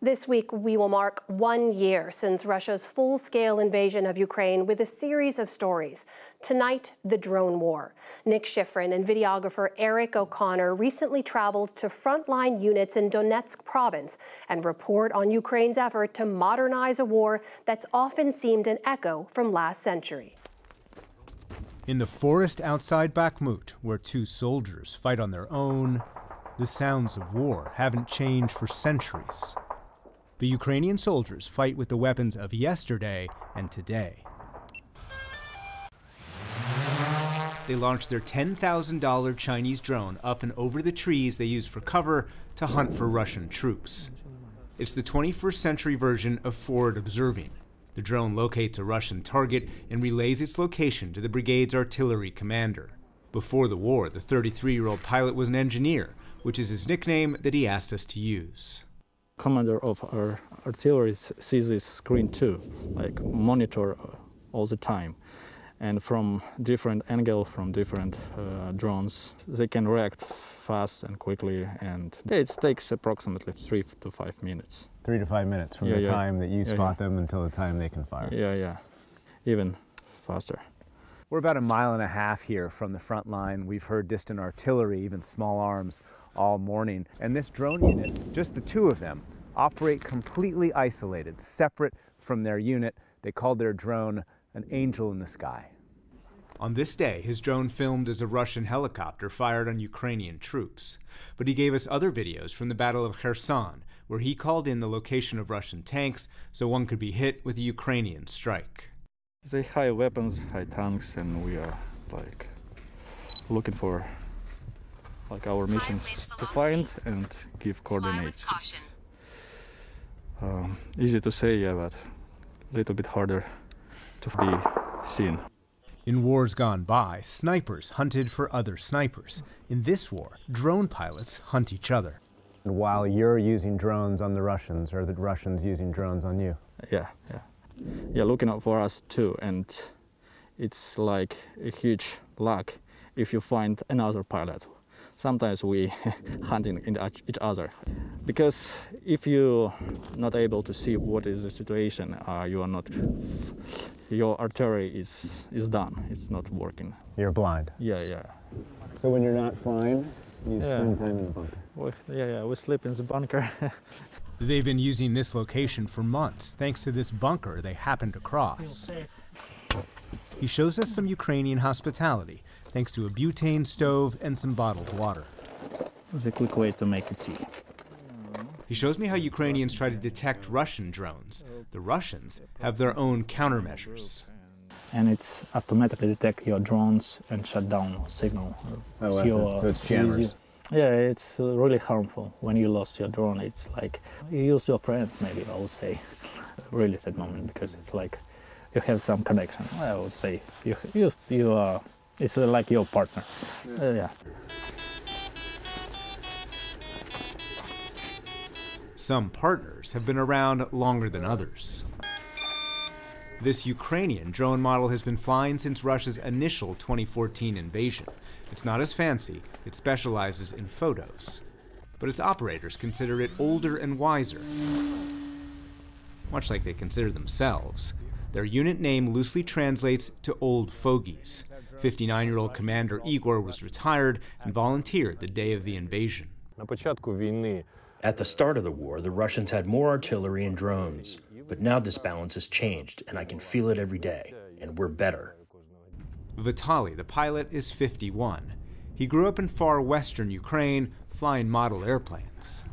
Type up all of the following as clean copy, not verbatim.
This week, we will mark 1 year since Russia's full-scale invasion of Ukraine with a series of stories. Tonight, the drone war. Nick Schifrin and videographer Eric O'Connor recently traveled to frontline units in Donetsk province and report on Ukraine's effort to modernize a war that's often seemed an echo from last century. In the forest outside Bakhmut, where two soldiers fight on their own, the sounds of war haven't changed for centuries. The Ukrainian soldiers fight with the weapons of yesterday and today. They launched their $10,000 Chinese drone up and over the trees they use for cover to hunt for Russian troops. It's the 21st century version of forward observing. The drone locates a Russian target and relays its location to the brigade's artillery commander. Before the war, the 33-year-old pilot was an engineer, which is his nickname that he asked us to use. Commander of our artillery sees this screen too, like monitor all the time. And from different angle, from different drones, they can react fast and quickly, and it takes approximately 3 to 5 minutes. 3 to 5 minutes from the time that you spot them until the time they can fire. Yeah, even faster. We're about 1.5 miles here from the front line. We've heard distant artillery, even small arms, all morning. And this drone unit, just the two of them, operate completely isolated, separate from their unit. They called their drone an angel in the sky. On this day, his drone filmed as a Russian helicopter fired on Ukrainian troops. But he gave us other videos from the Battle of Kherson, where he called in the location of Russian tanks so one could be hit with a Ukrainian strike. They high weapons, high tanks, and we are like looking for our missions to find and give coordinates. Easy to say, yeah, but a little bit harder to be seen. In wars gone by, snipers hunted for other snipers. In this war, drone pilots hunt each other. While you're using drones on the Russians, or the Russians using drones on you? Yeah, looking out for us too, and it's like a huge luck if you find another pilot. Sometimes we hunting in each other, because if you're not able to see what is the situation, your artillery is done. It's not working. You're blind. Yeah. So when you're not flying, you spend time in the bunker. We sleep in the bunker. They've been using this location for months, thanks to this bunker they happened to cross. He shows us some Ukrainian hospitality, thanks to a butane stove and some bottled water. It's a quick way to make a tea. He shows me how Ukrainians try to detect Russian drones. The Russians have their own countermeasures. And it's automatically detect your drones and shut down signal. So it's jammers. Yeah, it's really harmful. When you lost your drone, it's like you use your friend, maybe I would say. Really sad moment, because it's like you have some connection. I would say you are. It's like your partner. Yeah. Some partners have been around longer than others. This Ukrainian drone model has been flying since Russia's initial 2014 invasion. It's not as fancy, it specializes in photos. But its operators consider it older and wiser, much like they consider themselves. Their unit name loosely translates to old fogies. 59-year-old Commander Igor was retired and volunteered the day of the invasion. At the start of the war, the Russians had more artillery and drones. But now this balance has changed, and I can feel it every day, and we're better. Vitaly, the pilot, is 51. He grew up in far western Ukraine, flying model airplanes.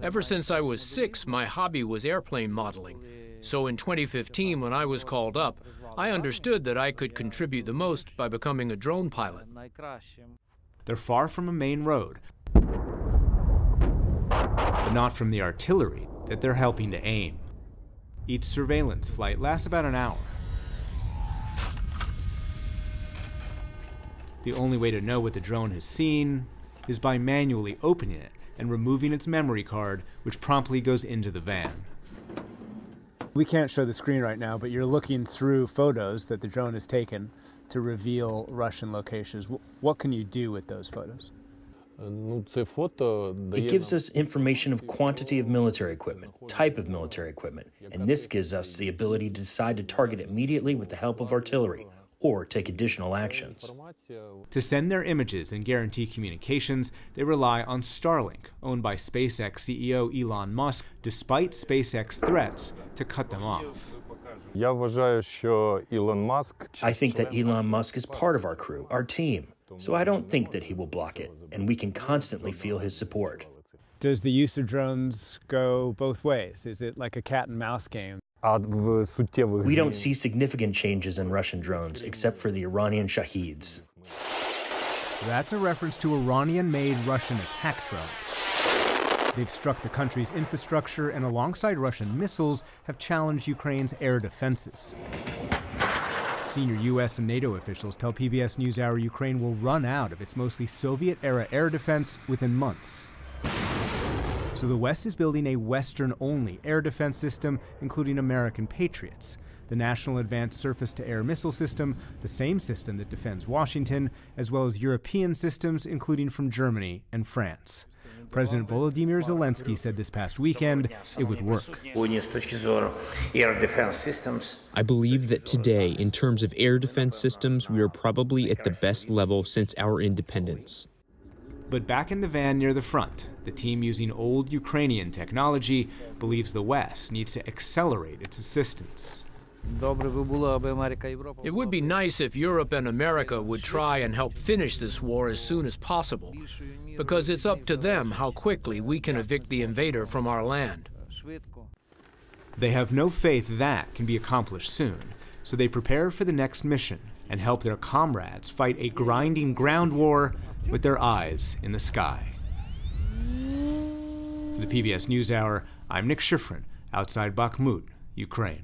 Ever since I was 6, my hobby was airplane modeling. So in 2015, when I was called up, I understood that I could contribute the most by becoming a drone pilot. They're far from a main road, but not from the artillery that they're helping to aim. Each surveillance flight lasts about an hour. The only way to know what the drone has seen is by manually opening it and removing its memory card, which promptly goes into the van. We can't show the screen right now, but you're looking through photos that the drone has taken to reveal Russian locations. What can you do with those photos? It gives us information of quantity of military equipment, type of military equipment, and this gives us the ability to decide to target immediately with the help of artillery, or take additional actions. To send their images and guarantee communications, they rely on Starlink, owned by SpaceX CEO Elon Musk, despite SpaceX threats to cut them off. I think that Elon Musk is part of our crew, our team, so I don't think that he will block it, and we can constantly feel his support. Does the use of drones go both ways? Is it like a cat and mouse game? We don't see significant changes in Russian drones, except for the Iranian Shaheeds. That's a reference to Iranian-made Russian attack drones. They've struck the country's infrastructure and alongside Russian missiles have challenged Ukraine's air defenses. Senior U.S. and NATO officials tell PBS NewsHour Ukraine will run out of its mostly Soviet-era air defense within months. So the West is building a Western-only air defense system, including American Patriots, the National Advanced Surface-to-Air Missile System, the same system that defends Washington, as well as European systems, including from Germany and France. President Volodymyr Zelensky said this past weekend it would work. I believe that today, in terms of air defense systems, we are probably at the best level since our independence. But back in the van near the front, the team using old Ukrainian technology believes the West needs to accelerate its assistance. It would be nice if Europe and America would try and help finish this war as soon as possible, because it's up to them how quickly we can evict the invader from our land. They have no faith that can be accomplished soon, so they prepare for the next mission and help their comrades fight a grinding ground war with their eyes in the sky. For the PBS NewsHour, I'm Nick Schifrin, outside Bakhmut, Ukraine.